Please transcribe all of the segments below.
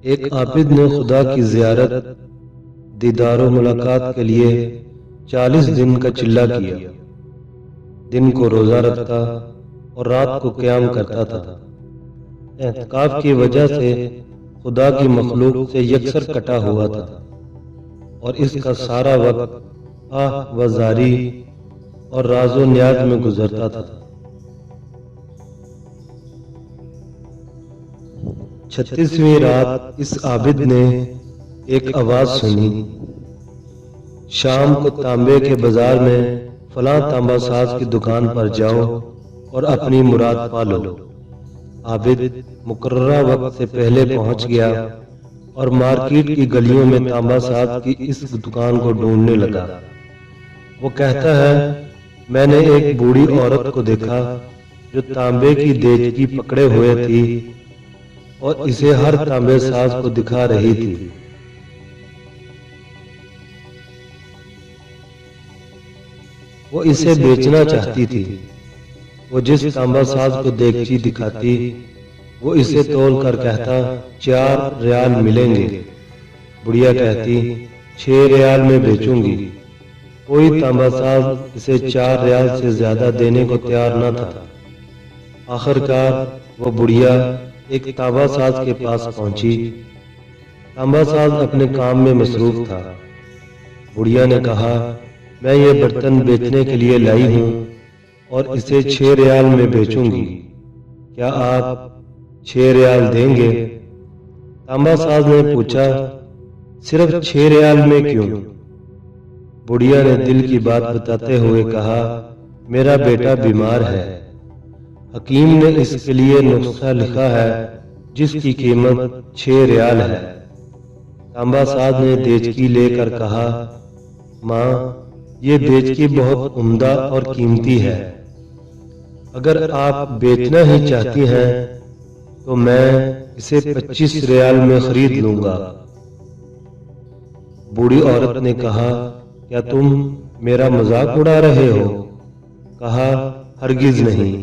ایک عابد نے خدا کی زیارت دیدار و ملاقات کے لیے 40 دن کا چلہ کیا، دن کو روزہ رکھتا اور رات کو قیام کرتا تھا۔ اعتکاف کی وجہ سے خدا کی مخلوق سے یکسر کٹا ہوا تھا اور اس کا سارا وقت آہ و زاری اور راز و نیاز میں گزرتا تھا۔ 36ویں رات اس عابد نے ایک آواز سنی، شام کو تانبے کے بازار میں فلاں تانبا ساز کی دکان پر جاؤ اور اپنی مراد پا لو۔ عابد مقررہ وقت سے پہلے پہنچ گیا اور مارکیٹ کی گلیوں میں تانبا ساز کی اس دکان کو ڈھونڈنے لگا۔ وہ کہتا ہے، میں نے ایک بوڑھی عورت کو دیکھا جو تانبے کی دیچکی پکڑے ہوئے تھی اور اسے ہر تانبے ساز کو دکھا رہی تھی۔ وہ اسے بیچنا چاہتی تھی۔ وہ جس تانبا ساز کو دیگچی دکھاتی وہ اسے تول کر کہتا 4 ریال ملیں گے۔ بڑھیا کہتی 6 ریال میں بیچوں گی۔ کوئی تانبا ساز اسے 4 ریال سے زیادہ دینے کو تیار نہ تھا۔ آخرکار وہ بڑھیا ایک تانبا ساز کے پاس پہنچی۔ تانبا ساز اپنے کام میں مصروف تھا۔ بڑھیا نے کہا، میں یہ برتن بیچنے کے لیے لائی ہوں اور اسے 6 ریال میں بیچوں گی، کیا آپ 6 ریال دیں گے؟ تانبا ساز نے پوچھا، صرف 6 ریال میں کیوں؟ بڑھیا نے دل کی بات بتاتے ہوئے کہا، میرا بیٹا بیمار ہے، حکیم نے اس کے لیے نسخہ لکھا ہے جس کی قیمت 6 ریال ہے۔ تانبا ساز نے دیچکی لے کر کہا، ماں، یہ دیچکی بہت عمدہ اور قیمتی ہے، اگر آپ بیچنا ہی چاہتی ہیں تو میں اسے 25 ریال میں خرید لوں گا۔ بوڑھی عورت نے کہا، کیا تم میرا مذاق اڑا رہے ہو؟ کہا، ہرگز نہیں،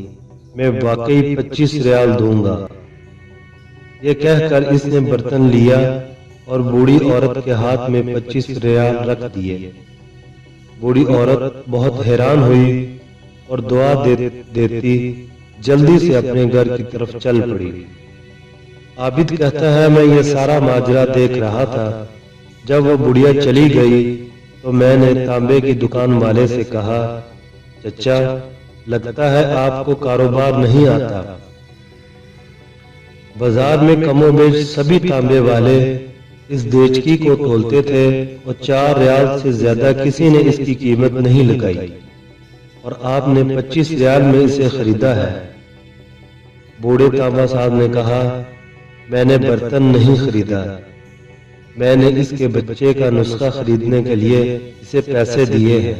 میں واقعی 25 ریال دوں گا۔ یہ کہہ کر اس نے برتن لیا اور بوڑھی عورت کے ہاتھ میں 25 ریال رکھ دیے۔ بوڑھی عورت بہت حیران ہوئی اور دعا دیتی جلدی سے اپنے گھر کی طرف چل پڑی۔ عابد کہتا ہے، میں یہ سارا ماجرا دیکھ رہا تھا۔ جب وہ بڑھیا چلی گئی تو میں نے تانبے کی دکان والے سے کہا، چچا، لگتا ہے آپ کو کاروبار نہیں آتا۔ بازار میں کم و بیش سبھی تانبے والے اس دیچکی کو تولتے تھے اور 4 ریال سے زیادہ کسی نے اس کی قیمت نہیں لگائی اور آپ نے 25 ریال میں اسے خریدا ہے۔ بوڑھے تانبا ساز نے کہا، میں نے برتن نہیں خریدا، میں نے اس کے بچے کا نسخہ خریدنے کے لیے اسے پیسے دیے ہیں۔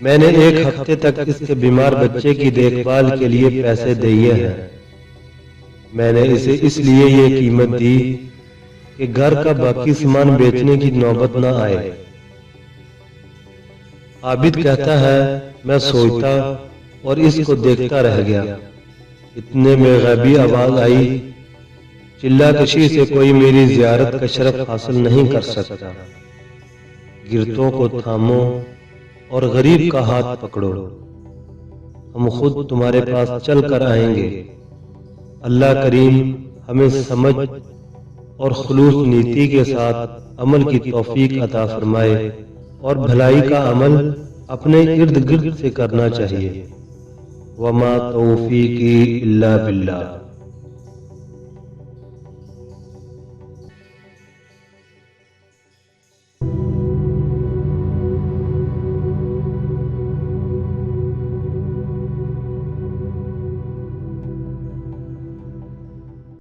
میں نے 1 ہفتے تک اس کے بیمار بچے کی دیکھ بھال کے لیے پیسے دیے ہیں۔ میں نے اسے اس لیے یہ قیمت دی کہ گھر کا باقی سامان بیچنے کی نوبت نہ آئے۔ عابد کہتا ہے، میں سوچتا اور اس کو دیکھتا رہ گیا۔ اتنے میں غیبی آواز آئی، چلہ کشی سے کوئی میری زیارت کا شرف حاصل نہیں کر سکتا، گرتوں کو تھامو اور غریب کا ہاتھ پکڑو، ہم خود تمہارے پاس چل کر آئیں گے۔ اللہ کریم ہمیں سمجھ اور خلوص نیتی کے ساتھ عمل کی توفیق عطا فرمائے اور بھلائی کا عمل اپنے ارد گرد سے کرنا چاہیے۔ وما توفیقی الا باللہ۔